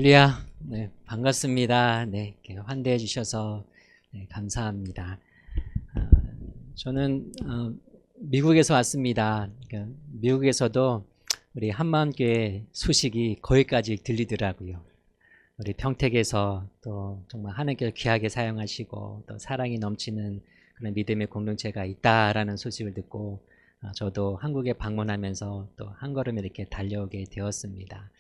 할렐루야. 네, 반갑습니다. 네, 이렇게 환대해 주셔서 감사합니다. 저는 미국에서 왔습니다. 그러니까 미국에서도 우리 한마음교회 소식이 거기까지 들리더라고요. 우리 평택에서 또 정말 하나님께서 귀하게 사용하시고 또 사랑이 넘치는 그런 믿음의 공동체가 있다라는 소식을 듣고 저도 한국에 방문하면서 또 한 걸음 이렇게 달려오게 되었습니다.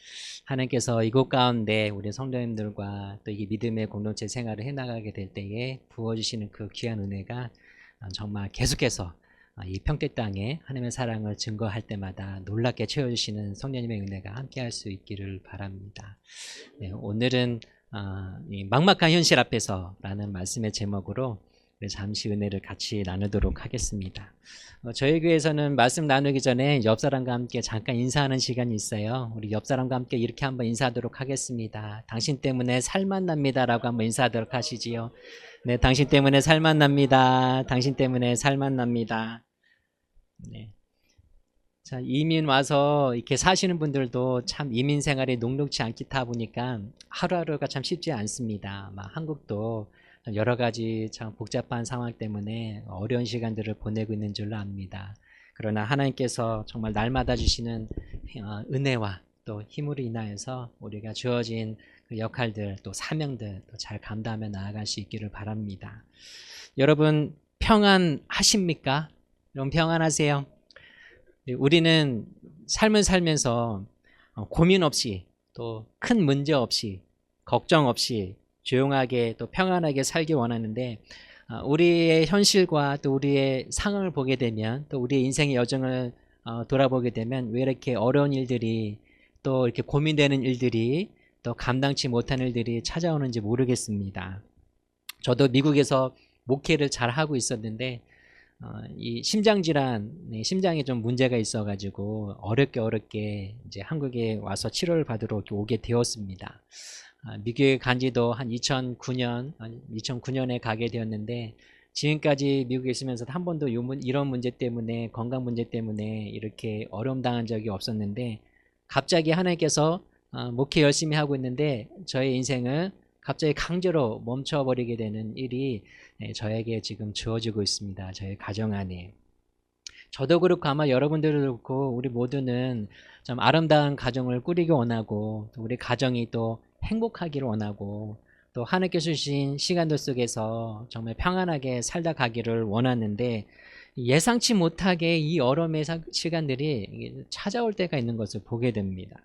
하나님께서 이곳 가운데 우리 성도님들과 또 이 믿음의 공동체 생활을 해나가게 될 때에 부어주시는 그 귀한 은혜가 정말 계속해서 이 평택 땅에 하나님의 사랑을 증거할 때마다 놀랍게 채워주시는 성령님의 은혜가 함께할 수 있기를 바랍니다. 네, 오늘은 이 막막한 현실 앞에서라는 말씀의 제목으로 잠시 은혜를 같이 나누도록 하겠습니다. 저희 교회에서는 말씀 나누기 전에 옆 사람과 함께 잠깐 인사하는 시간이 있어요. 우리 옆 사람과 함께 이렇게 한번 인사하도록 하겠습니다. 당신 때문에 살만 납니다라고 한번 인사하도록 하시지요. 네, 당신 때문에 살만 납니다. 당신 때문에 살만 납니다. 네. 자, 이민 와서 이렇게 사시는 분들도 참 이민 생활이 녹록지 않다 보니까 하루하루가 참 쉽지 않습니다. 한국도 여러 가지 참 복잡한 상황 때문에 어려운 시간들을 보내고 있는 줄로 압니다. 그러나 하나님께서 정말 날마다 주시는 은혜와 또 힘으로 인하여서 우리가 주어진 그 역할들 또 사명들 또 잘 감당하며 나아갈 수 있기를 바랍니다. 여러분 평안하십니까? 여러분 평안하세요? 우리는 삶을 살면서 고민 없이 또 큰 문제 없이 걱정 없이 조용하게 또 평안하게 살기 원하는데 우리의 현실과 또 우리의 상황을 보게 되면 또 우리의 인생의 여정을 돌아보게 되면 왜 이렇게 어려운 일들이 또 이렇게 고민되는 일들이 또 감당치 못한 일들이 찾아오는지 모르겠습니다. 저도 미국에서 목회를 잘 하고 있었는데 이 심장질환, 심장에 좀 문제가 있어가지고 어렵게 이제 한국에 와서 치료를 받으러 오게 되었습니다. 미국에 간 지도 한 2009년에 가게 되었는데 지금까지 미국에 있으면서 한 번도 이런 문제 때문에 건강 문제 때문에 이렇게 어려움 당한 적이 없었는데 갑자기 하나님께서 목회 열심히 하고 있는데 저의 인생을 갑자기 강제로 멈춰버리게 되는 일이 저에게 지금 주어지고 있습니다. 저의 가정 안에. 저도 그렇고 아마 여러분들도 그렇고 우리 모두는 좀 아름다운 가정을 꾸리기 원하고 또 우리 가정이 또 행복하기를 원하고 또 하나님께서 주신 시간들 속에서 정말 평안하게 살다 가기를 원하는데 예상치 못하게 이 어려움의 시간들이 찾아올 때가 있는 것을 보게 됩니다.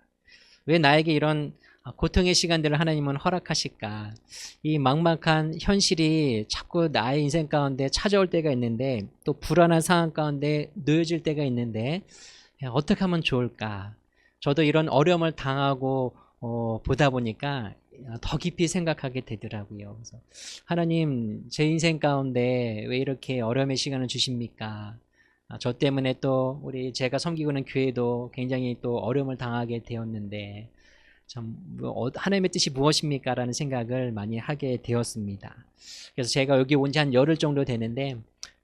왜 나에게 이런 고통의 시간들을 하나님은 허락하실까? 이 막막한 현실이 자꾸 나의 인생 가운데 찾아올 때가 있는데 또 불안한 상황 가운데 놓여질 때가 있는데 어떻게 하면 좋을까? 저도 이런 어려움을 당하고 보다 보니까 더 깊이 생각하게 되더라고요. 그래서 하나님 제 인생 가운데 왜 이렇게 어려움의 시간을 주십니까? 저 때문에 또 제가 섬기고 있는 교회도 굉장히 또 어려움을 당하게 되었는데 참 하나님의 뜻이 무엇입니까? 라는 생각을 많이 하게 되었습니다. 그래서 제가 여기 온 지 한 열흘 정도 되는데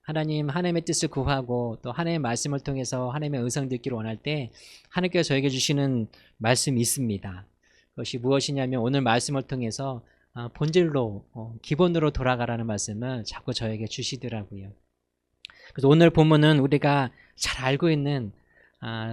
하나님의 뜻을 구하고 또 하나님의 말씀을 통해서 하나님의 음성 듣기를 원할 때 하나님께서 저에게 주시는 말씀이 있습니다. 그것이 무엇이냐면 오늘 말씀을 통해서 본질로 기본으로 돌아가라는 말씀을 자꾸 저에게 주시더라고요. 그래서 오늘 본문은 우리가 잘 알고 있는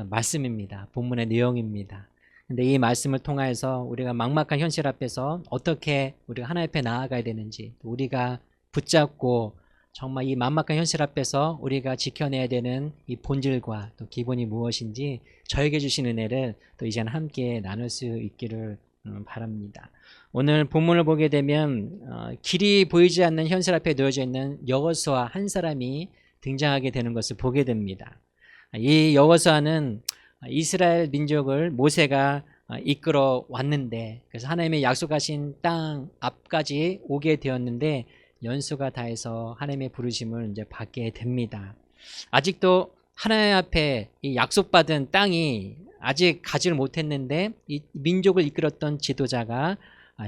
말씀입니다. 본문의 내용입니다. 근데 이 말씀을 통해서 우리가 막막한 현실 앞에서 어떻게 우리가 하나님 앞에 나아가야 되는지 우리가 붙잡고 정말 이 막막한 현실 앞에서 우리가 지켜내야 되는 이 본질과 또 기본이 무엇인지 저에게 주신 은혜를 또 이제는 함께 나눌 수 있기를 바랍니다. 오늘 본문을 보게 되면 길이 보이지 않는 현실 앞에 놓여져 있는 여호수아 한 사람이 등장하게 되는 것을 보게 됩니다. 이 여호수아는 이스라엘 민족을 모세가 이끌어 왔는데 그래서 하나님의 약속하신 땅 앞까지 오게 되었는데 연수가 다해서 하나님의 부르심을 이제 받게 됩니다. 아직도 하나님 앞에 이 약속받은 땅이 아직 가지를 못했는데 이 민족을 이끌었던 지도자가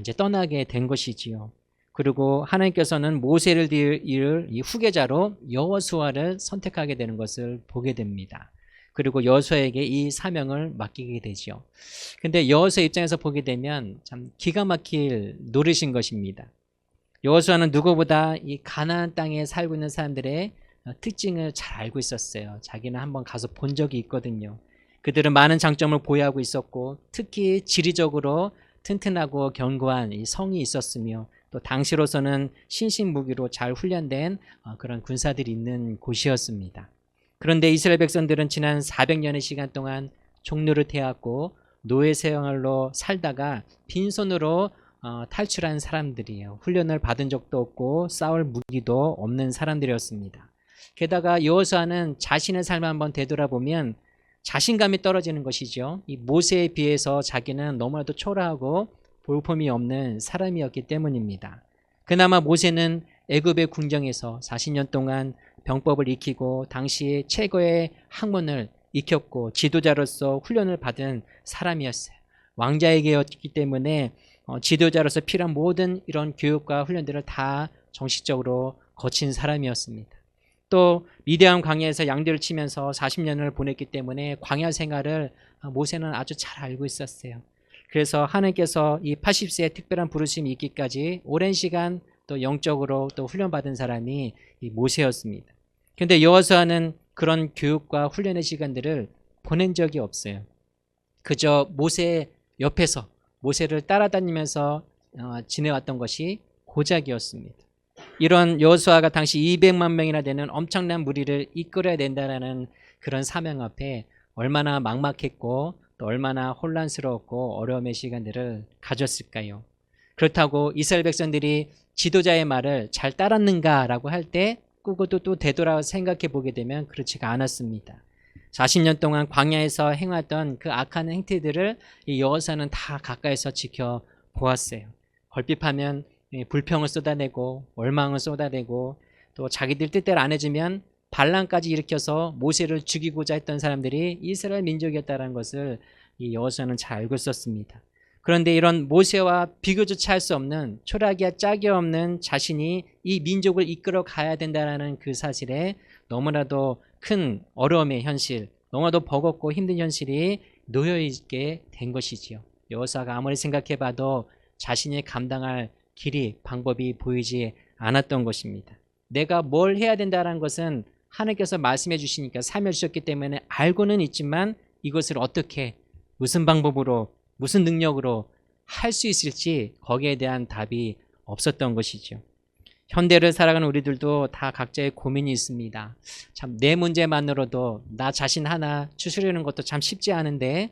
이제 떠나게 된 것이지요. 그리고 하나님께서는 모세를 이을 이 후계자로 여호수아를 선택하게 되는 것을 보게 됩니다. 그리고 여호수아에게 이 사명을 맡기게 되죠. 근데 여호수아 입장에서 보게 되면 참 기가 막힐 노릇인 것입니다. 여호수아는 누구보다 이 가나안 땅에 살고 있는 사람들의 특징을 잘 알고 있었어요. 자기는 한번 가서 본 적이 있거든요. 그들은 많은 장점을 보유하고 있었고 특히 지리적으로 튼튼하고 견고한 이 성이 있었으며 또 당시로서는 신식무기로 잘 훈련된 그런 군사들이 있는 곳이었습니다. 그런데 이스라엘 백성들은 지난 400년의 시간 동안 종노릇 해왔고 노예 생활로 살다가 빈손으로 탈출한 사람들이에요. 훈련을 받은 적도 없고 싸울 무기도 없는 사람들이었습니다. 게다가 여호수아는 자신의 삶을 한번 되돌아보면 자신감이 떨어지는 것이죠. 이 모세에 비해서 자기는 너무나도 초라하고 볼품이 없는 사람이었기 때문입니다. 그나마 모세는 애굽의 궁정에서 40년 동안 병법을 익히고 당시 최고의 학문을 익혔고 지도자로서 훈련을 받은 사람이었어요. 왕자에게였기 때문에 지도자로서 필요한 모든 이런 교육과 훈련들을 다 정식적으로 거친 사람이었습니다. 또 미디안 광야에서 양들을 치면서 40년을 보냈기 때문에 광야 생활을 모세는 아주 잘 알고 있었어요. 그래서 하나님께서 이 80세의 특별한 부르심이 있기까지 오랜 시간 또 영적으로 또 훈련받은 사람이 이 모세였습니다. 그런데 여호수아는 그런 교육과 훈련의 시간들을 보낸 적이 없어요. 그저 모세 옆에서 모세를 따라다니면서 지내왔던 것이 고작이었습니다. 이런 여호수아가 당시 200만 명이나 되는 엄청난 무리를 이끌어야 된다는 그런 사명 앞에 얼마나 막막했고 또 얼마나 혼란스러웠고 어려움의 시간들을 가졌을까요? 그렇다고 이스라엘 백성들이 지도자의 말을 잘 따랐는가라고 할 때 그것도 또 되돌아 생각해 보게 되면 그렇지가 않았습니다. 40년 동안 광야에서 행했던 그 악한 행태들을 이 여호수아는 다 가까이서 지켜보았어요. 걸핏하면 불평을 쏟아내고 원망을 쏟아내고 또 자기들 뜻대로 안 해주면 반란까지 일으켜서 모세를 죽이고자 했던 사람들이 이스라엘 민족이었다는 것을 이 여호수아는 잘 알고 있었습니다. 그런데 이런 모세와 비교조차 할 수 없는 초라하기야 짝이 없는 자신이 이 민족을 이끌어 가야 된다는 그 사실에 너무나도 큰 어려움의 현실, 너무나도 버겁고 힘든 현실이 놓여있게 된 것이지요. 여호수아가 아무리 생각해봐도 자신이 감당할 길이, 방법이 보이지 않았던 것입니다. 내가 뭘 해야 된다는 것은 하나님께서 말씀해 주시니까 삶을 주셨기 때문에 알고는 있지만 이것을 어떻게, 무슨 방법으로, 무슨 능력으로 할 수 있을지 거기에 대한 답이 없었던 것이죠. 현대를 살아가는 우리들도 다 각자의 고민이 있습니다. 참 내 문제만으로도 나 자신 하나 추스르는 것도 참 쉽지 않은데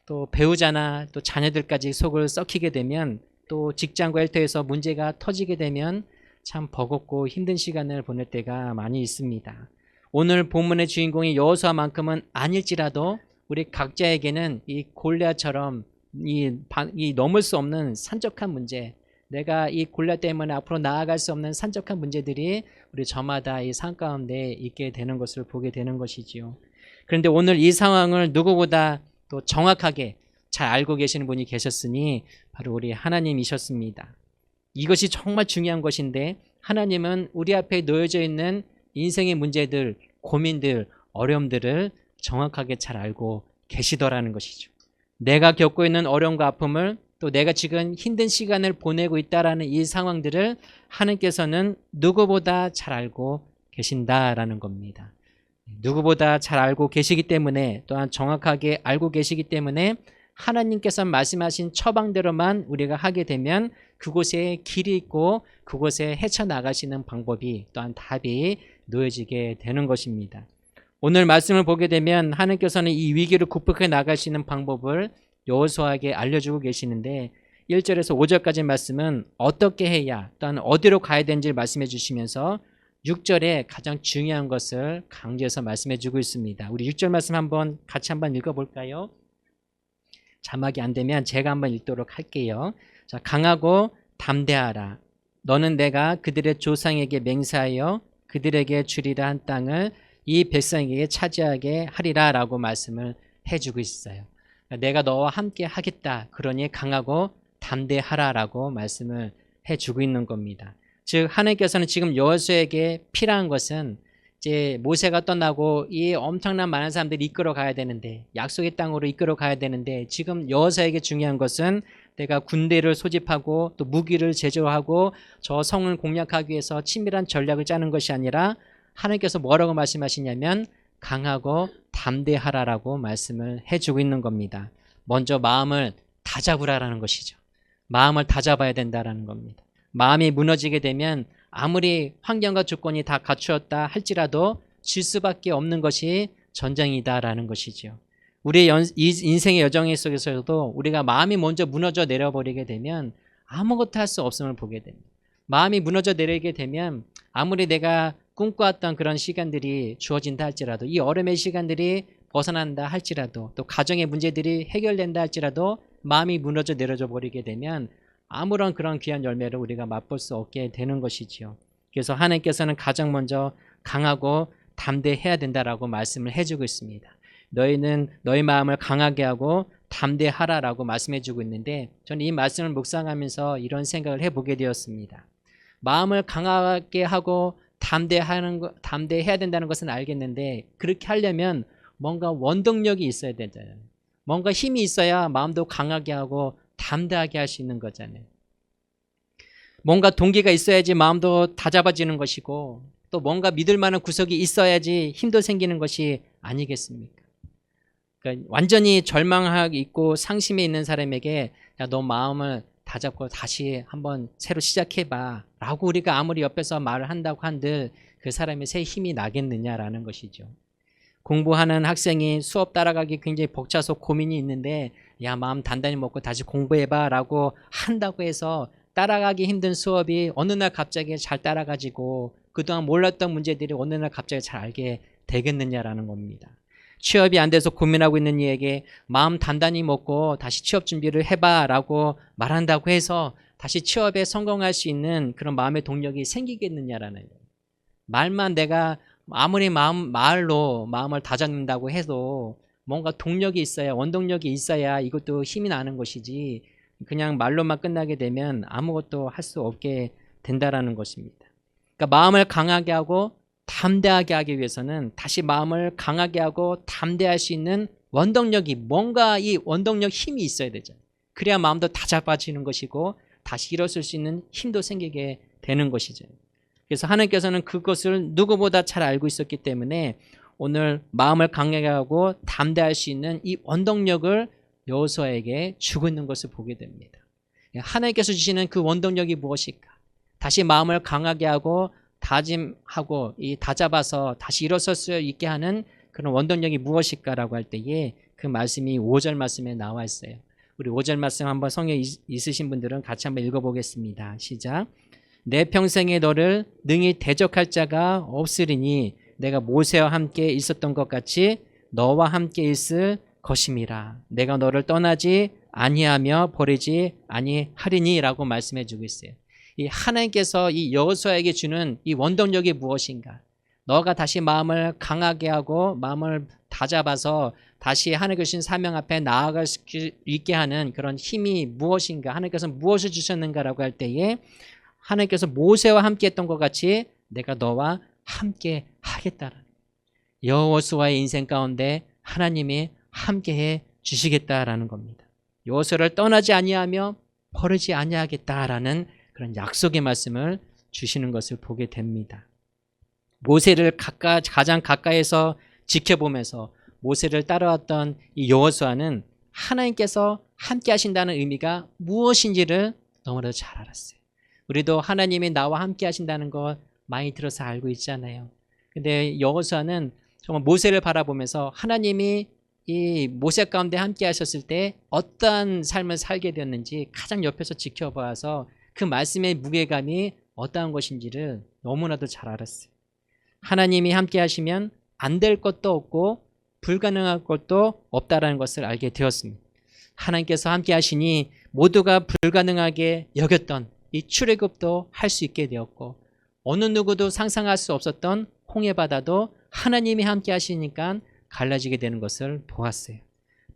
또 배우자나 또 자녀들까지 속을 썩히게 되면 또 직장과 일터에서 문제가 터지게 되면 참 버겁고 힘든 시간을 보낼 때가 많이 있습니다. 오늘 본문의 주인공이 여호수아만큼은 아닐지라도 우리 각자에게는 이 골리앗처럼 이 넘을 수 없는 산적한 문제, 내가 이 골리앗 때문에 앞으로 나아갈 수 없는 산적한 문제들이 우리 저마다 이 삶 가운데 있게 되는 것을 보게 되는 것이지요. 그런데 오늘 이 상황을 누구보다 또 정확하게 잘 알고 계시는 분이 계셨으니 바로 우리 하나님이셨습니다. 이것이 정말 중요한 것인데 하나님은 우리 앞에 놓여져 있는 인생의 문제들, 고민들, 어려움들을 정확하게 잘 알고 계시더라는 것이죠. 내가 겪고 있는 어려움과 아픔을 또 내가 지금 힘든 시간을 보내고 있다라는 이 상황들을 하나님께서는 누구보다 잘 알고 계신다라는 겁니다. 누구보다 잘 알고 계시기 때문에 또한 정확하게 알고 계시기 때문에 하나님께서 말씀하신 처방대로만 우리가 하게 되면 그곳에 길이 있고 그곳에 헤쳐나가시는 방법이 또한 답이 놓여지게 되는 것입니다. 오늘 말씀을 보게 되면 하나님께서는 이 위기를 극복해 나가시는 방법을 여호수아에게 알려주고 계시는데 1절에서 5절까지 말씀은 어떻게 해야 또한 어디로 가야 되는지를 말씀해 주시면서 6절에 가장 중요한 것을 강조해서 말씀해 주고 있습니다. 우리 6절 말씀 같이 한번 읽어볼까요? 자막이 안 되면 제가 한번 읽도록 할게요. 자, 강하고 담대하라. 너는 내가 그들의 조상에게 맹세하여 그들에게 주리라 한 땅을 이 백성에게 차지하게 하리라 라고 말씀을 해주고 있어요. 내가 너와 함께 하겠다. 그러니 강하고 담대하라 라고 말씀을 해주고 있는 겁니다. 즉 하나님께서는 지금 여호수아에게 필요한 것은 이제 모세가 떠나고 이 엄청난 많은 사람들이 이끌어 가야 되는데, 약속의 땅으로 이끌어 가야 되는데, 지금 여호수아에게 중요한 것은 내가 군대를 소집하고 또 무기를 제조하고 저 성을 공략하기 위해서 치밀한 전략을 짜는 것이 아니라 하나님께서 뭐라고 말씀하시냐면 강하고 담대하라라고 말씀을 해주고 있는 겁니다. 먼저 마음을 다잡으라라는 것이죠. 마음을 다잡아야 된다라는 겁니다. 마음이 무너지게 되면 아무리 환경과 조건이 다 갖추었다 할지라도 질 수밖에 없는 것이 전쟁이다라는 것이죠. 우리의 인생의 여정 속에서도 우리가 마음이 먼저 무너져 내려버리게 되면 아무것도 할 수 없음을 보게 됩니다. 마음이 무너져 내리게 되면 아무리 내가 꿈꿔왔던 그런 시간들이 주어진다 할지라도, 이 어려움의 시간들이 벗어난다 할지라도, 또 가정의 문제들이 해결된다 할지라도 마음이 무너져 내려져 버리게 되면 아무런 그런 귀한 열매를 우리가 맛볼 수 없게 되는 것이지요. 그래서 하나님께서는 가장 먼저 강하고 담대해야 된다라고 말씀을 해주고 있습니다. 너희는 너희 마음을 강하게 하고 담대하라라고 말씀해주고 있는데, 저는 이 말씀을 묵상하면서 이런 생각을 해보게 되었습니다. 마음을 강하게 하고 담대해야 된다는 것은 알겠는데, 그렇게 하려면 뭔가 원동력이 있어야 되잖아요. 뭔가 힘이 있어야 마음도 강하게 하고 담대하게 할 수 있는 거잖아요. 뭔가 동기가 있어야지 마음도 다잡아지는 것이고, 또 뭔가 믿을 만한 구석이 있어야지 힘도 생기는 것이 아니겠습니까? 그러니까 완전히 절망하고 있고 상심에 있는 사람에게 야, 너 마음을 다잡고 다시 한번 새로 시작해봐 라고 우리가 아무리 옆에서 말을 한다고 한들 그 사람의 새 힘이 나겠느냐라는 것이죠. 공부하는 학생이 수업 따라가기 굉장히 벅차서 고민이 있는데 야, 마음 단단히 먹고 다시 공부해봐 라고 한다고 해서 따라가기 힘든 수업이 어느 날 갑자기 잘 따라가지고 그동안 몰랐던 문제들이 어느 날 갑자기 잘 알게 되겠느냐라는 겁니다. 취업이 안 돼서 고민하고 있는 이에게 마음 단단히 먹고 다시 취업 준비를 해봐 라고 말한다고 해서 다시 취업에 성공할 수 있는 그런 마음의 동력이 생기겠느냐라는 거예요. 말만 내가 아무리 말로 마음을 다잡는다고 해도 뭔가 동력이 있어야, 원동력이 있어야 이것도 힘이 나는 것이지 그냥 말로만 끝나게 되면 아무것도 할 수 없게 된다라는 것입니다. 그러니까 마음을 강하게 하고 담대하게 하기 위해서는 다시 마음을 강하게 하고 담대할 수 있는 원동력이, 뭔가 이 원동력 힘이 있어야 되잖아요. 그래야 마음도 다잡아지는 것이고 다시 일어설 수 있는 힘도 생기게 되는 것이죠. 그래서 하나님께서는 그것을 누구보다 잘 알고 있었기 때문에 오늘 마음을 강하게 하고 담대할 수 있는 이 원동력을 여호수아에게 주고 있는 것을 보게 됩니다. 하나님께서 주시는 그 원동력이 무엇일까? 다시 마음을 강하게 하고 다짐하고 다잡아서 다시 일어설 수 있게 하는 그런 원동력이 무엇일까라고 할 때에 그 말씀이 5절 말씀에 나와 있어요. 우리 5절 말씀 한번 성경에 있으신 분들은 같이 한번 읽어보겠습니다. 시작. 내 평생에 너를 능히 대적할 자가 없으리니 내가 모세와 함께 있었던 것 같이 너와 함께 있을 것임이라. 내가 너를 떠나지 아니하며 버리지 아니하리니 라고 말씀해 주고 있어요. 이 하나님께서 이 여호수아에게 주는 이 원동력이 무엇인가? 너가 다시 마음을 강하게 하고 마음을 다잡아서 다시 하나님께 주신 사명 앞에 나아갈 수 있게 하는 그런 힘이 무엇인가? 하나님께서 무엇을 주셨는가라고 할 때에 하나님께서 모세와 함께 했던 것 같이 내가 너와 함께 하겠다라는, 여호수아의 인생 가운데 하나님이 함께해 주시겠다라는 겁니다. 여호수아를 떠나지 아니하며 버리지 아니하겠다라는 그런 약속의 말씀을 주시는 것을 보게 됩니다. 모세를 가장 가까이에서 지켜보면서 모세를 따라왔던 이 여호수아는 하나님께서 함께 하신다는 의미가 무엇인지를 너무나도 잘 알았어요. 우리도 하나님이 나와 함께 하신다는 거 많이 들어서 알고 있잖아요. 근데 여호수아는 정말 모세를 바라보면서 하나님이 이 모세 가운데 함께 하셨을 때 어떠한 삶을 살게 되었는지 가장 옆에서 지켜봐서 그 말씀의 무게감이 어떠한 것인지를 너무나도 잘 알았어요. 하나님이 함께 하시면 안 될 것도 없고 불가능한 것도 없다라는 것을 알게 되었습니다. 하나님께서 함께 하시니 모두가 불가능하게 여겼던 이 출애굽도 할 수 있게 되었고 어느 누구도 상상할 수 없었던 홍해바다도 하나님이 함께 하시니까 갈라지게 되는 것을 보았어요.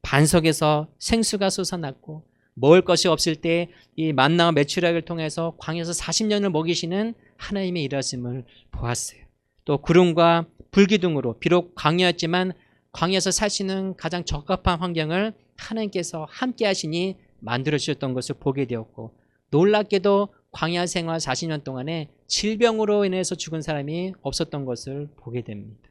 반석에서 생수가 솟아났고 먹을 것이 없을 때 이 만나와 메추라기를 통해서 광야에서 40년을 먹이시는 하나님의 일하심을 보았어요. 또 구름과 불기둥으로 비록 광야였지만 광야에서 살 수 있는 가장 적합한 환경을 하나님께서 함께 하시니 만들어 주셨던 것을 보게 되었고, 놀랍게도 광야 생활 40년 동안에 질병으로 인해서 죽은 사람이 없었던 것을 보게 됩니다.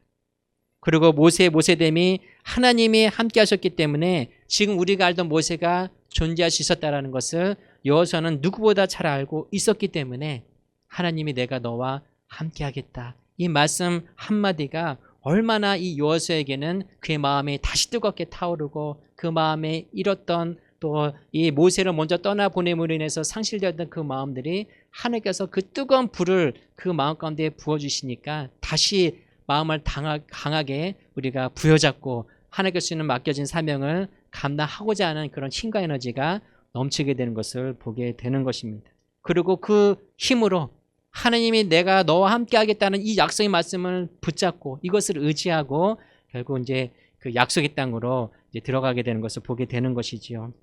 그리고 모세됨이 하나님이 함께 하셨기 때문에 지금 우리가 알던 모세가 존재할 수 있었다는 것을 여호수아는 누구보다 잘 알고 있었기 때문에 하나님이 내가 너와 함께 하겠다, 이 말씀 한마디가 얼마나 이 여호수아에게는 그의 마음이 다시 뜨겁게 타오르고, 그 마음에 잃었던 또 이 모세를 먼저 떠나보냄으로 인해서 상실되었던 그 마음들이 하나님께서 그 뜨거운 불을 그 마음 가운데 부어주시니까 다시 마음을 강하게 우리가 부여잡고 하나님께서는 맡겨진 사명을 감당하고자 하는 그런 힘과 에너지가 넘치게 되는 것을 보게 되는 것입니다. 그리고 그 힘으로 하나님이 내가 너와 함께 하겠다는 이 약속의 말씀을 붙잡고 이것을 의지하고 결국 이제 그 약속의 땅으로 이제 들어가게 되는 것을 보게 되는 것이지요.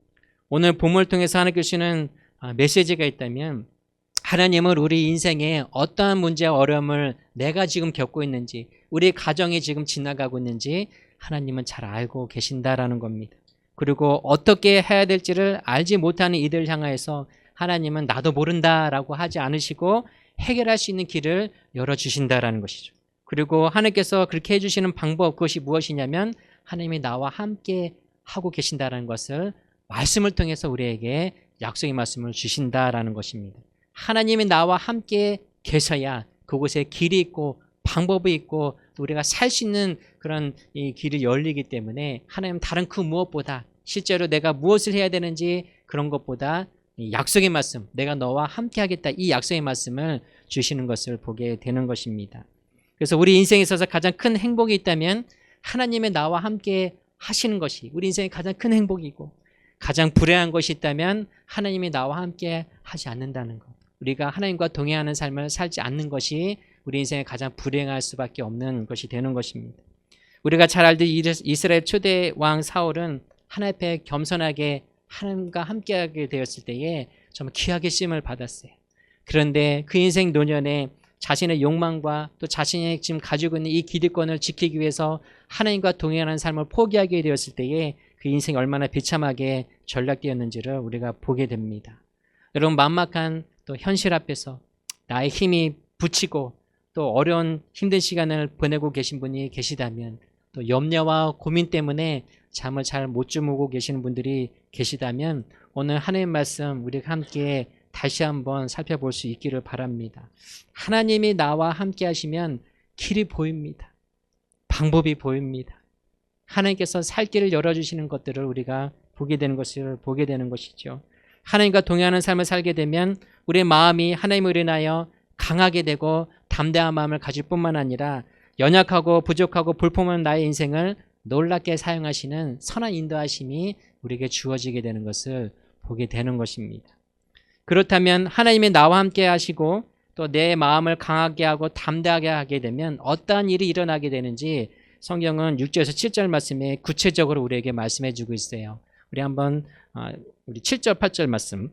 오늘 본문을 통해서 하나님께 주시는 메시지가 있다면, 하나님은 우리 인생에 어떠한 문제와 어려움을 내가 지금 겪고 있는지, 우리 가정이 지금 지나가고 있는지 하나님은 잘 알고 계신다라는 겁니다. 그리고 어떻게 해야 될지를 알지 못하는 이들을 향하여서 하나님은 나도 모른다라고 하지 않으시고 해결할 수 있는 길을 열어주신다라는 것이죠. 그리고 하나님께서 그렇게 해주시는 방법, 그것이 무엇이냐면 하나님이 나와 함께 하고 계신다라는 것을 말씀을 통해서 우리에게 약속의 말씀을 주신다라는 것입니다. 하나님이 나와 함께 계셔야 그곳에 길이 있고 방법이 있고 우리가 살 수 있는 그런 이 길이 열리기 때문에 하나님은 다른 그 무엇보다 실제로 내가 무엇을 해야 되는지 그런 것보다 이 약속의 말씀, 내가 너와 함께 하겠다, 이 약속의 말씀을 주시는 것을 보게 되는 것입니다. 그래서 우리 인생에 있어서 가장 큰 행복이 있다면 하나님의 나와 함께 하시는 것이 우리 인생의 가장 큰 행복이고, 가장 불행한 것이 있다면 하나님이 나와 함께 하지 않는다는 것, 우리가 하나님과 동행하는 삶을 살지 않는 것이 우리 인생에 가장 불행할 수밖에 없는 것이 되는 것입니다. 우리가 잘 알듯이 이스라엘 초대 왕 사울은 하나님 앞에 겸손하게 하나님과 함께하게 되었을 때에 정말 귀하게 쓰임을 받았어요. 그런데 그 인생 노년에 자신의 욕망과 또 자신이 지금 가지고 있는 이 기득권을 지키기 위해서 하나님과 동행하는 삶을 포기하게 되었을 때에 그 인생이 얼마나 비참하게 전락되었는지를 우리가 보게 됩니다. 여러분, 만막한 또 현실 앞에서 나의 힘이 부치고 또 어려운 힘든 시간을 보내고 계신 분이 계시다면, 또 염려와 고민 때문에 잠을 잘 못 주무고 계시는 분들이 계시다면 오늘 하나님의 말씀 우리가 함께 다시 한번 살펴볼 수 있기를 바랍니다. 하나님이 나와 함께 하시면 길이 보입니다. 방법이 보입니다. 하나님께서 살 길을 열어주시는 것들을 우리가 보게 되는 것이죠. 하나님과 동행하는 삶을 살게 되면 우리의 마음이 하나님을 인하여 강하게 되고 담대한 마음을 가질 뿐만 아니라 연약하고 부족하고 불품없는 나의 인생을 놀랍게 사용하시는 선한 인도하심이 우리에게 주어지게 되는 것을 보게 되는 것입니다. 그렇다면 하나님이 나와 함께 하시고 또 내 마음을 강하게 하고 담대하게 하게 되면 어떠한 일이 일어나게 되는지 성경은 6절에서 7절 말씀에 구체적으로 우리에게 말씀해 주고 있어요. 우리 한번 우리 7절 8절 말씀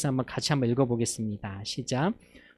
한번 같이 한번 읽어보겠습니다. 시작.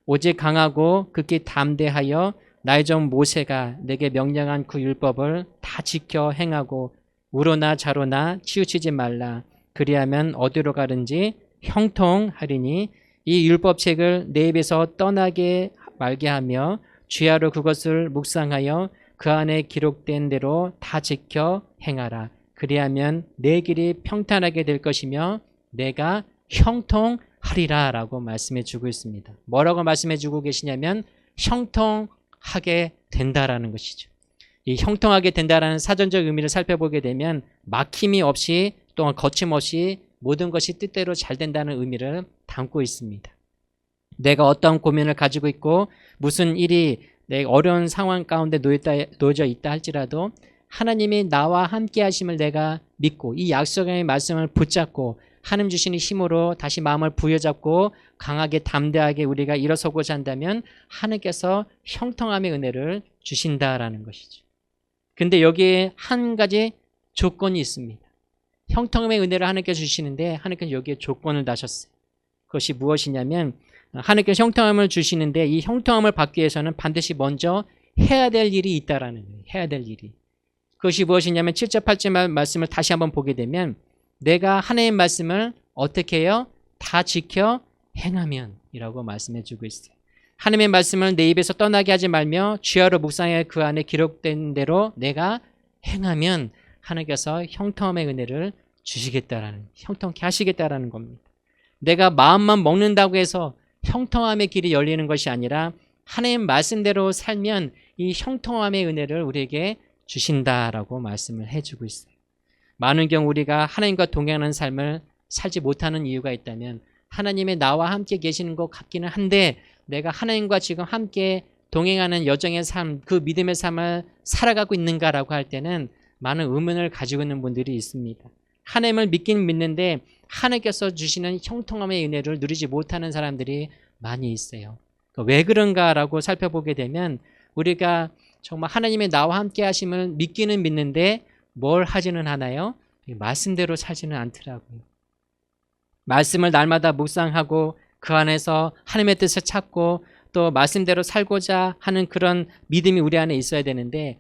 오직 강하고 극히 담대하여 나의 종 모세가 내게 명령한 그 율법을 다 지켜 행하고 우로나 좌로나 치우치지 말라. 그리하면 어디로 가든지 형통하리니 이 율법책을 내 입에서 떠나게 말게 하며 주야로 그것을 묵상하여 그 안에 기록된 대로 다 지켜 행하라. 그리하면 내 길이 평탄하게 될 것이며 내가 형통하리라 라고 말씀해 주고 있습니다. 뭐라고 말씀해 주고 계시냐면 형통하게 된다라는 것이죠. 이 형통하게 된다라는 사전적 의미를 살펴보게 되면 막힘이 없이 또한 거침없이 모든 것이 뜻대로 잘 된다는 의미를 담고 있습니다. 내가 어떤 고민을 가지고 있고 무슨 일이 내 어려운 상황 가운데 놓여져 있다 할지라도 하나님이 나와 함께 하심을 내가 믿고 이 약속의 말씀을 붙잡고 하나님 주시는 힘으로 다시 마음을 부여잡고 강하게 담대하게 우리가 일어서고자 한다면 하나님께서 형통함의 은혜를 주신다라는 것이죠. 근데 여기에 한 가지 조건이 있습니다. 형통함의 은혜를 하나님께서 주시는데 하나님께서 여기에 조건을 다셨어요. 그것이 무엇이냐면 하나님께서 형통함을 주시는데 이 형통함을 받기 위해서는 반드시 먼저 해야 될 일이 있다라는 거예요. 해야 될 일이. 그것이 무엇이냐면 7절 8절 말씀을 다시 한번 보게 되면 내가 하나님의 말씀을 어떻게 해요? 다 지켜 행하면 이라고 말씀해 주고 있어요. 하나님의 말씀을 내 입에서 떠나게 하지 말며 주야로 묵상해 그 안에 기록된 대로 내가 행하면 하나님께서 형통함의 은혜를 주시겠다라는, 형통케 하시겠다라는 겁니다. 내가 마음만 먹는다고 해서 형통함의 길이 열리는 것이 아니라 하나님 말씀대로 살면 이 형통함의 은혜를 우리에게 주신다라고 말씀을 해주고 있어요. 많은 경우 우리가 하나님과 동행하는 삶을 살지 못하는 이유가 있다면 하나님의 나와 함께 계시는 것 같기는 한데 내가 하나님과 지금 함께 동행하는 여정의 삶, 그 믿음의 삶을 살아가고 있는가라고 할 때는 많은 의문을 가지고 있는 분들이 있습니다. 하나님을 믿긴 믿는데 하나님께서 주시는 형통함의 은혜를 누리지 못하는 사람들이 많이 있어요. 왜 그런가라고 살펴보게 되면 우리가 정말 하나님의 나와 함께 하심을 믿기는 믿는데 뭘 하지는 않아요? 말씀대로 살지는 않더라고요. 말씀을 날마다 묵상하고 그 안에서 하나님의 뜻을 찾고 또 말씀대로 살고자 하는 그런 믿음이 우리 안에 있어야 되는데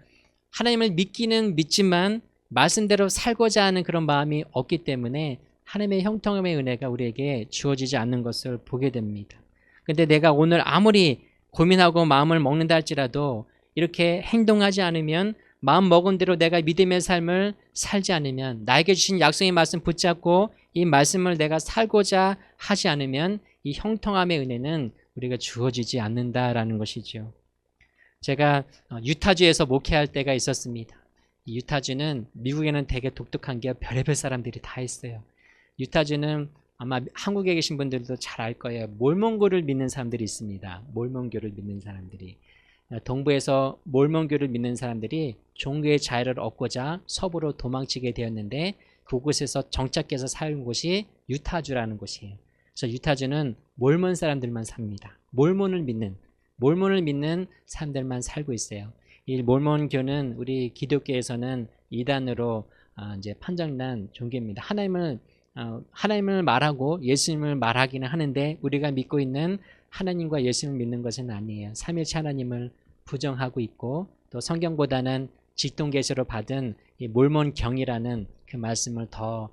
하나님을 믿기는 믿지만 말씀대로 살고자 하는 그런 마음이 없기 때문에 하나님의 형통함의 은혜가 우리에게 주어지지 않는 것을 보게 됩니다. 근데 내가 오늘 아무리 고민하고 마음을 먹는다 할지라도 이렇게 행동하지 않으면 마음 먹은 대로 내가 믿음의 삶을 살지 않으면 나에게 주신 약속의 말씀 붙잡고 이 말씀을 내가 살고자 하지 않으면 이 형통함의 은혜는 우리가 주어지지 않는다라는 것이죠. 제가 유타주에서 목회할 때가 있었습니다. 이 유타주는 미국에는 되게 독특한 게 별의별 사람들이 다 있어요. 유타주는 아마 한국에 계신 분들도 잘 알 거예요. 몰몬교를 믿는 사람들이 있습니다. 몰몬교를 믿는 사람들이. 동부에서 몰몬교를 믿는 사람들이 종교의 자유를 얻고자 서부로 도망치게 되었는데 그곳에서 정착해서 사는 곳이 유타주라는 곳이에요. 그래서 유타주는 몰몬 사람들만 삽니다. 몰몬을 믿는 사람들만 살고 있어요. 이 몰몬교는 우리 기독교에서는 이단으로 이제 판정난 종교입니다. 하나님을 말하고 예수님을 말하기는 하는데 우리가 믿고 있는 하나님과 예수님을 믿는 것은 아니에요. 삼위일체 하나님을 부정하고 있고 또 성경보다는 직동계시로 받은 이 몰몬경이라는 그 말씀을 더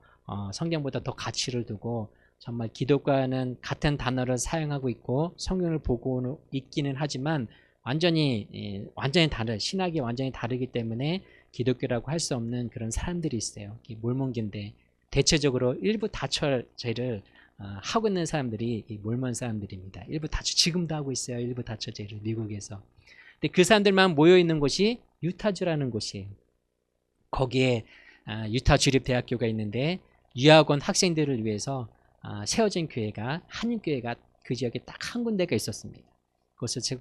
성경보다 더 가치를 두고 정말 기독과는 같은 단어를 사용하고 있고 성경을 보고 있기는 하지만 완전히 다른 신학이 완전히 다르기 때문에 기독교라고 할 수 없는 그런 사람들이 있어요. 몰몬교인데 대체적으로 일부 다처제를 하고 있는 사람들이 이 몰몬 사람들입니다. 일부 다처 지금도 하고 있어요. 일부 다처제를 미국에서. 근데 그 사람들만 모여 있는 곳이 유타주라는 곳이에요. 거기에 유타 주립대학교가 있는데 유학원 학생들을 위해서 세워진 교회가 한인교회가 그 지역에 딱 한 군데가 있었습니다.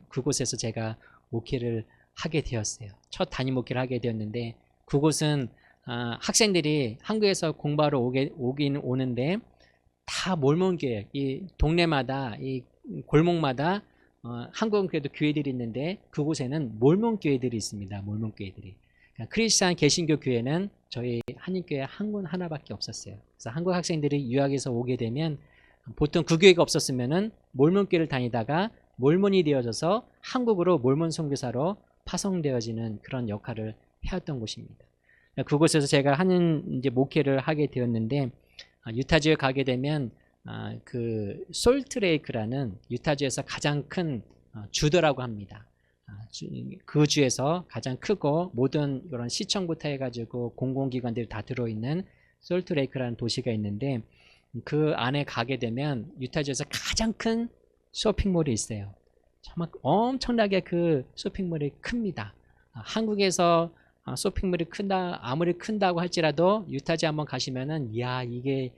그곳에서 제가 목회를 하게 되었어요. 첫 담임 목회를 하게 되었는데 그곳은 학생들이 한국에서 공부하러 오긴 오는데 다 몰몬교회, 이 동네마다 이 골목마다 한국은 그래도 교회들이 있는데 그곳에는 몰몬교회들이 있습니다. 몰몬교회들이. 그러니까 크리스찬 개신교 교회는 저희 한인교회 한 군 하나밖에 없었어요. 그래서 한국 학생들이 유학에서 오게 되면 보통 그 교회가 없었으면은 몰몬교회를 다니다가 몰몬이 되어져서 한국으로 몰몬 선교사로 파송되어지는 그런 역할을 해왔던 곳입니다. 그곳에서 제가 이제 목회를 하게 되었는데 유타주에 가게 되면 그 솔트레이크라는 유타주에서 가장 큰 주도라고 합니다. 그 주에서 가장 크고 모든 그런 시청부터 해가지고 공공기관들이 다 들어있는 솔트레이크라는 도시가 있는데 그 안에 가게 되면 유타주에서 가장 큰 쇼핑몰이 있어요. 정말 엄청나게 그 쇼핑몰이 큽니다. 한국에서 쇼핑몰이 아무리 큰다고 할지라도 유타주 한번 가시면은 야 이게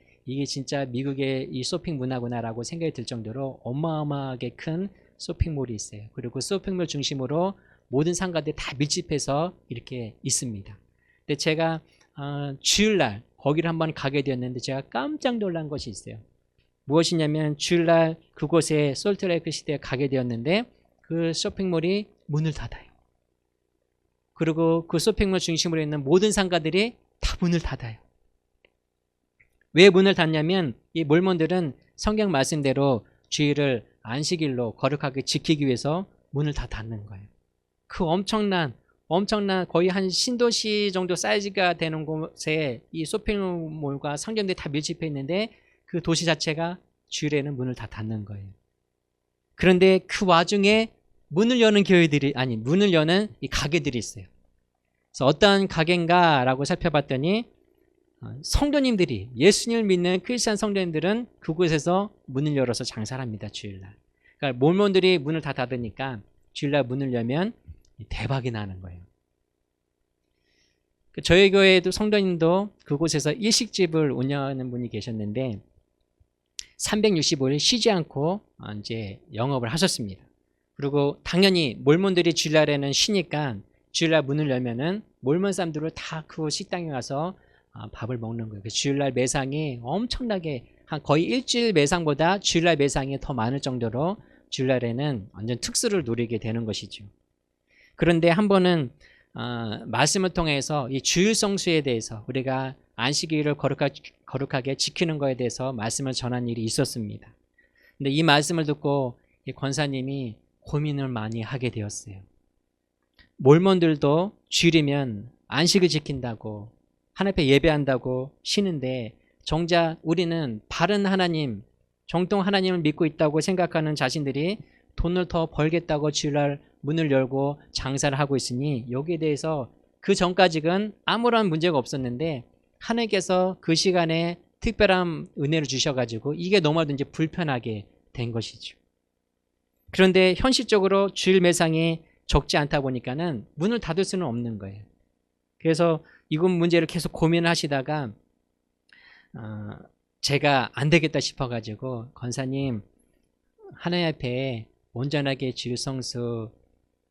진짜 미국의 이 쇼핑 문화구나라고 생각이 들 정도로 어마어마하게 큰 쇼핑몰이 있어요. 그리고 쇼핑몰 중심으로 모든 상가들이 다 밀집해서 이렇게 있습니다. 근데 제가 주일날 거기를 한번 가게 되었는데 제가 깜짝 놀란 것이 있어요. 무엇이냐면 주일날 그곳에 솔트레이크 시대에 가게 되었는데 그 쇼핑몰이 문을 닫아요. 그리고 그 쇼핑몰 중심으로 있는 모든 상가들이 다 문을 닫아요. 왜 문을 닫냐면 이 몰몬들은 성경 말씀대로 주일을 안식일로 거룩하게 지키기 위해서 문을 다 닫는 거예요. 그 엄청난 거의 한 신도시 정도 사이즈가 되는 곳에 이 쇼핑몰과 상점들이 다 밀집해 있는데 그 도시 자체가 주일에는 문을 다 닫는 거예요. 그런데 그 와중에 문을 여는 이 가게들이 있어요. 그래서 어떤 가게인가라고 살펴봤더니 성도님들이, 예수님을 믿는 크리스찬 성도님들은 그곳에서 문을 열어서 장사를 합니다. 주일날. 그러니까 몰몬들이 문을 다 닫으니까 주일날 문을 열면 대박이 나는 거예요. 저희 교회에도 성도님도 그곳에서 일식집을 운영하는 분이 계셨는데 365일 쉬지 않고 이제 영업을 하셨습니다. 그리고 당연히 몰몬들이 주일날에는 쉬니까 주일날 문을 열면은 몰몬 사람들을 다 그 식당에 가서 밥을 먹는 거예요. 주일날 매상이 엄청나게 한 거의 일주일 매상보다 주일날 매상이 더 많을 정도로 주일날에는 완전 특수를 누리게 되는 것이죠. 그런데 한 번은 말씀을 통해서 이 주일 성수에 대해서 우리가 안식일을 거룩하게 지키는 것에 대해서 말씀을 전한 일이 있었습니다. 근데 이 말씀을 듣고 이 권사님이 고민을 많이 하게 되었어요. 몰몬들도 주일이면 안식을 지킨다고 하나님 앞에 예배한다고 쉬는데 정작 우리는 바른 하나님, 정통 하나님을 믿고 있다고 생각하는 자신들이 돈을 더 벌겠다고 주일날 문을 열고 장사를 하고 있으니 여기에 대해서 그 전까지는 아무런 문제가 없었는데 하나님께서 그 시간에 특별한 은혜를 주셔가지고 이게 너무나도 이제 불편하게 된 것이죠. 그런데 현실적으로 주일 매상이 적지 않다 보니까는 문을 닫을 수는 없는 거예요. 그래서 이건 문제를 계속 고민을 하시다가 제가 안 되겠다 싶어가지고 권사님 하나님 앞에 온전하게 주일 성수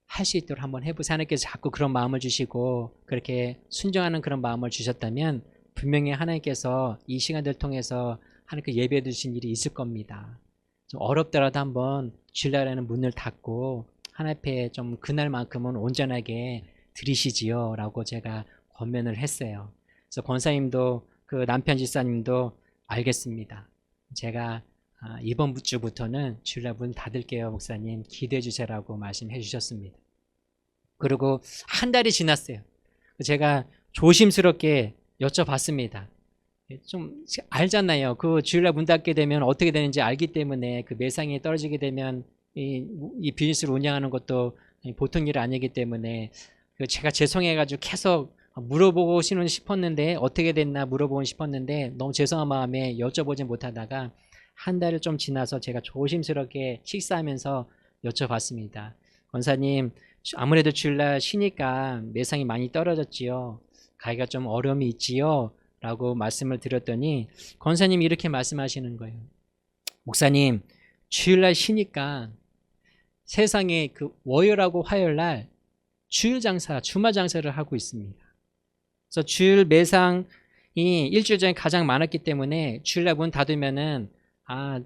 할 수 있도록 한번 해보세요. 하나님께서 자꾸 그런 마음을 주시고 그렇게 순종하는 그런 마음을 주셨다면 분명히 하나님께서 이 시간들을 통해서 하나님께 예배해 주신 일이 있을 겁니다. 좀 어렵더라도 한번 주일날에는 문을 닫고 하나님 앞에 좀 그날만큼은 온전하게 드리시지요 라고 제가 권면을 했어요. 그래서 권사님도 그 남편 집사님도 알겠습니다. 제가 이번 주부터는 주일날 문 닫을게요 목사님 기도해 주세요라고 말씀해 주셨습니다. 그리고 한 달이 지났어요. 제가 조심스럽게 여쭤봤습니다. 좀 알잖아요. 그 주일날 문 닫게 되면 어떻게 되는지 알기 때문에 그 매상이 떨어지게 되면 이 비즈니스를 운영하는 것도 보통 일이 아니기 때문에 제가 죄송해가지고 계속 물어보고 싶었는데 어떻게 됐나 물어보고 싶었는데 너무 죄송한 마음에 여쭤보지 못하다가 한 달을 좀 지나서 제가 조심스럽게 식사하면서 여쭤봤습니다. 권사님 아무래도 주일날 쉬니까 매상이 많이 떨어졌지요. 가기가 좀 어려움이 있지요 라고 말씀을 드렸더니 권사님이 이렇게 말씀하시는 거예요. 목사님 주일날 쉬니까 세상에 그 월요일하고 화요일날 주일 장사 주말 장사를 하고 있습니다. 그래서 주일 매상이 일주일 전에 가장 많았기 때문에 주일날 문 닫으면은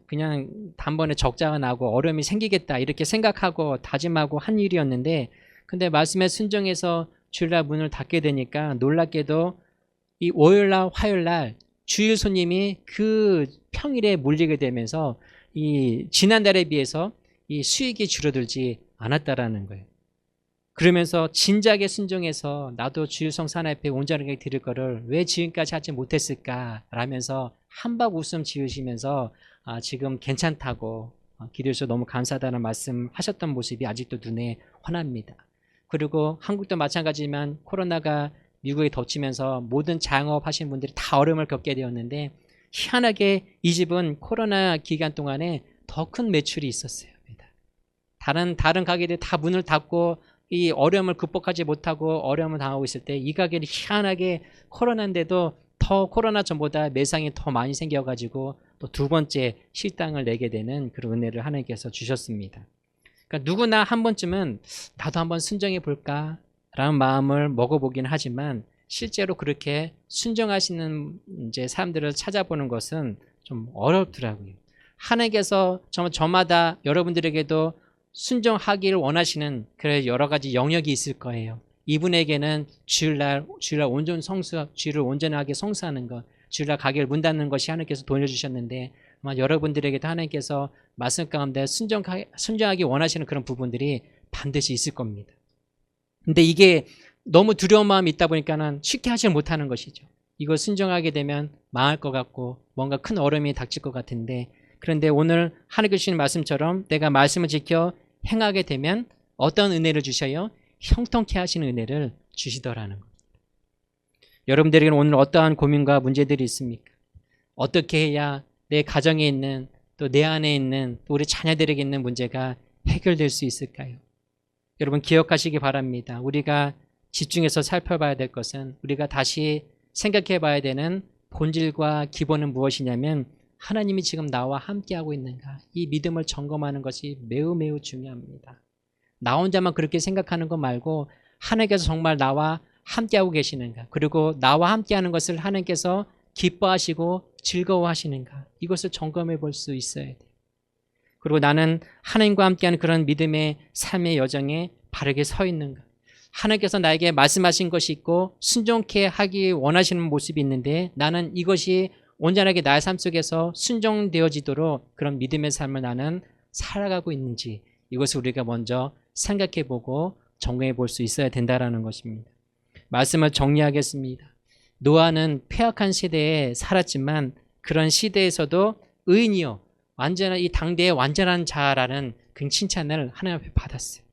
그냥 단번에 적자가 나고 어려움이 생기겠다 이렇게 생각하고 다짐하고 한 일이었는데 근데 말씀에 순종해서 주일날 문을 닫게 되니까 놀랍게도 이 월요일날 화요일날 주일 손님이 그 평일에 몰리게 되면서 이 지난달에 비해서 이 수익이 줄어들지 않았다라는 거예요. 그러면서 진작에 순종해서 나도 주일 성수 하나님 앞에 온전하게 드릴 거를 왜 지금까지 하지 못했을까 라면서 한박 웃음 지으시면서 지금 괜찮다고 기도해서 너무 감사하다는 말씀 하셨던 모습이 아직도 눈에 환합니다. 그리고 한국도 마찬가지지만 코로나가 미국에 덮치면서 모든 자영업 하시는 분들이 다 어려움을 겪게 되었는데 희한하게 이 집은 코로나 기간 동안에 더 큰 매출이 있었어요. 다른 가게들이 다 문을 닫고 이 어려움을 극복하지 못하고 어려움을 당하고 있을 때 이 가게는 희한하게 코로나인데도 더 코로나 전보다 매상이 더 많이 생겨가지고 또 두 번째 실당을 내게 되는 그런 은혜를 하나님께서 주셨습니다. 그러니까 누구나 한 번쯤은 나도 한번 순종해 볼까 라는 마음을 먹어보긴 하지만 실제로 그렇게 순종하시는 이제 사람들을 찾아보는 것은 좀 어렵더라고요. 하나님께서 저마다 여러분들에게도 순종하기를 원하시는 그런 여러 가지 영역이 있을 거예요. 이분에게는 주일날 온전 성수, 주일을 온전하게 성수하는 것, 주일날 가게를 문 닫는 것이 하나님께서 돌려주셨는데 아마 여러분들에게도 하나님께서 말씀 가운데 순종하기 원하시는 그런 부분들이 반드시 있을 겁니다. 근데 이게 너무 두려운 마음이 있다 보니까는 쉽게 하지 못하는 것이죠. 이거 순종하게 되면 망할 것 같고 뭔가 큰 어려움이 닥칠 것 같은데, 그런데 오늘 하나님께서 주시는 말씀처럼 내가 말씀을 지켜 행하게 되면 어떤 은혜를 주셔요? 형통케 하시는 은혜를 주시더라는 겁니다. 여러분들에게는 오늘 어떠한 고민과 문제들이 있습니까? 어떻게 해야 내 가정에 있는, 또 내 안에 있는, 또 우리 자녀들에게 있는 문제가 해결될 수 있을까요? 여러분 기억하시기 바랍니다. 우리가 집중해서 살펴봐야 될 것은, 우리가 다시 생각해 봐야 되는 본질과 기본은 무엇이냐면, 하나님이 지금 나와 함께하고 있는가, 이 믿음을 점검하는 것이 매우 매우 중요합니다. 나 혼자만 그렇게 생각하는 것 말고 하나님께서 정말 나와 함께하고 계시는가, 그리고 나와 함께하는 것을 하나님께서 기뻐하시고 즐거워하시는가, 이것을 점검해 볼 수 있어야 돼요. 그리고 나는 하나님과 함께하는 그런 믿음의 삶의 여정에 바르게 서 있는가, 하나님께서 나에게 말씀하신 것이 있고 순종케 하기 원하시는 모습이 있는데 나는 이것이 온전하게 나의 삶 속에서 순종되어지도록 그런 믿음의 삶을 나는 살아가고 있는지, 이것을 우리가 먼저 생각해 보고 점검해 볼 수 있어야 된다는 것입니다. 말씀을 정리하겠습니다. 노아는 폐악한 시대에 살았지만 그런 시대에서도 의인이요, 완전한 이 당대의 완전한 자라는 그 칭찬을 하나님 앞에 받았어요.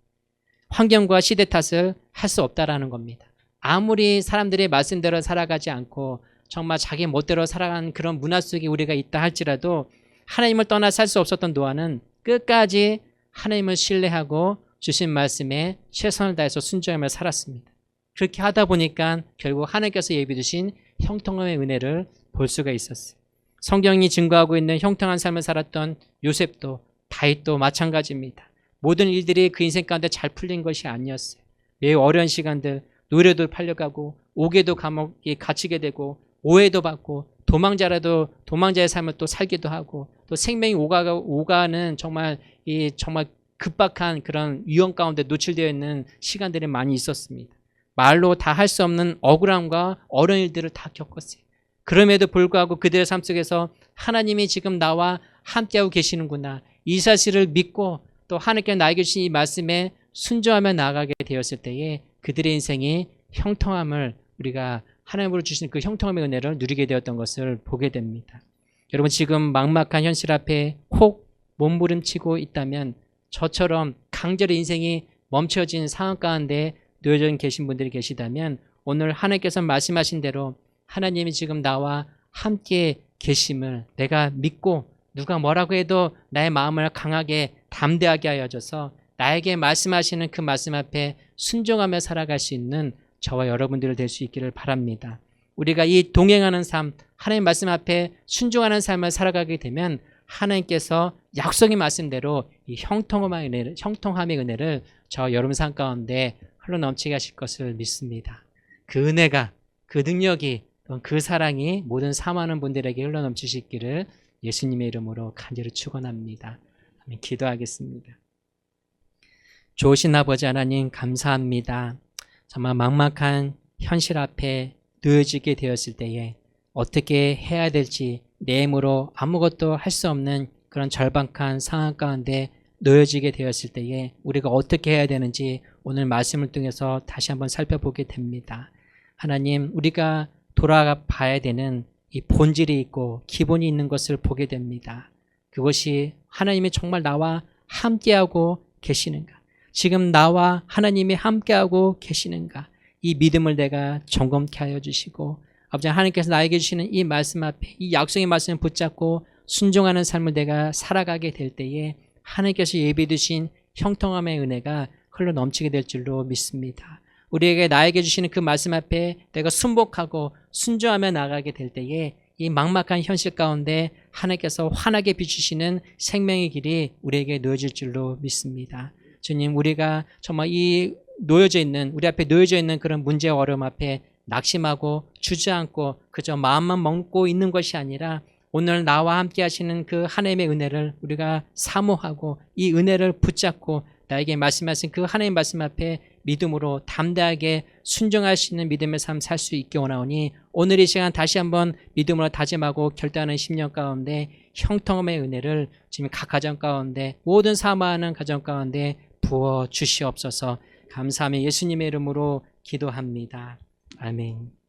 환경과 시대 탓을 할 수 없다라는 겁니다. 아무리 사람들의 말씀대로 살아가지 않고 정말 자기 멋대로 살아가는 그런 문화 속에 우리가 있다 할지라도, 하나님을 떠나 살 수 없었던 노아는 끝까지 하나님을 신뢰하고 주신 말씀에 최선을 다해서 순종하며 살았습니다. 그렇게 하다 보니까 결국 하나님께서 예비해 주신 형통함의 은혜를 볼 수가 있었어요. 성경이 증거하고 있는 형통한 삶을 살았던 요셉도, 다윗도 마찬가지입니다. 모든 일들이 그 인생 가운데 잘 풀린 것이 아니었어요. 매우 어려운 시간들, 노래도 팔려가고 옥에도 감옥에 갇히게 되고 오해도 받고 도망자라도 도망자의 삶을 또 살기도 하고, 또 생명이 오가는 정말 급박한 그런 위험 가운데 노출되어 있는 시간들이 많이 있었습니다. 말로 다 할 수 없는 억울함과 어려운 일들을 다 겪었어요. 그럼에도 불구하고 그들의 삶 속에서 하나님이 지금 나와 함께하고 계시는구나, 이 사실을 믿고 또 하나님께 나에게 주신 이 말씀에 순종하며 나아가게 되었을 때에 그들의 인생이 형통함을, 우리가 하나님으로 주신 그 형통함의 은혜를 누리게 되었던 것을 보게 됩니다. 여러분 지금 막막한 현실 앞에 혹 몸부림치고 있다면, 저처럼 강제로 인생이 멈춰진 상황 가운데 놓여져 계신 분들이 계시다면, 오늘 하나님께서 말씀하신 대로 하나님이 지금 나와 함께 계심을 내가 믿고, 누가 뭐라고 해도 나의 마음을 강하게 담대하게 하여 줘서 나에게 말씀하시는 그 말씀 앞에 순종하며 살아갈 수 있는 저와 여러분들이 될 수 있기를 바랍니다. 우리가 이 동행하는 삶, 하나님 말씀 앞에 순종하는 삶을 살아가게 되면 하나님께서 약속의 말씀대로 이 형통함의 은혜를 저와 여러분 삶 가운데 흘러넘치게 하실 것을 믿습니다. 그 은혜가, 그 능력이, 그 사랑이 모든 사모하는 분들에게 흘러넘치시기를 예수님의 이름으로 간절히 축원합니다. 기도하겠습니다. 좋으신 아버지 하나님, 감사합니다. 정말 막막한 현실 앞에 놓여지게 되었을 때에 어떻게 해야 될지 내 힘으로 아무것도 할 수 없는 그런 절박한 상황 가운데 놓여지게 되었을 때에 우리가 어떻게 해야 되는지 오늘 말씀을 통해서 다시 한번 살펴보게 됩니다. 하나님, 우리가 돌아가 봐야 되는 이 본질이 있고 기본이 있는 것을 보게 됩니다. 그것이 하나님이 정말 나와 함께하고 계시는가, 지금 나와 하나님이 함께하고 계시는가, 이 믿음을 내가 점검케 하여 주시고, 아버지 하나님께서 나에게 주시는 이 말씀 앞에 이 약속의 말씀을 붙잡고 순종하는 삶을 내가 살아가게 될 때에 하나님께서 예비해 두신 형통함의 은혜가 흘러 넘치게 될 줄로 믿습니다. 우리에게 나에게 주시는 그 말씀 앞에 내가 순복하고 순종하며 나가게 될 때에 이 막막한 현실 가운데 하나님께서 환하게 비추시는 생명의 길이 우리에게 놓여질 줄로 믿습니다. 주님, 우리가 정말 우리 앞에 놓여져 있는 그런 문제와 어려움 앞에 낙심하고 주저앉고 그저 마음만 먹고 있는 것이 아니라 오늘 나와 함께 하시는 그 하나님의 은혜를 우리가 사모하고 이 은혜를 붙잡고 나에게 말씀하신 그 하나님 말씀 앞에 믿음으로 담대하게 순종할 수 있는 믿음의 삶 살 수 있게 원하오니, 오늘 이 시간 다시 한번 믿음으로 다짐하고 결단하는 10년 가운데 형통함의 은혜를 지금 각 가정 가운데, 모든 사모하는 가정 가운데 부어 주시옵소서. 감사하며 예수님의 이름으로 기도합니다. 아멘.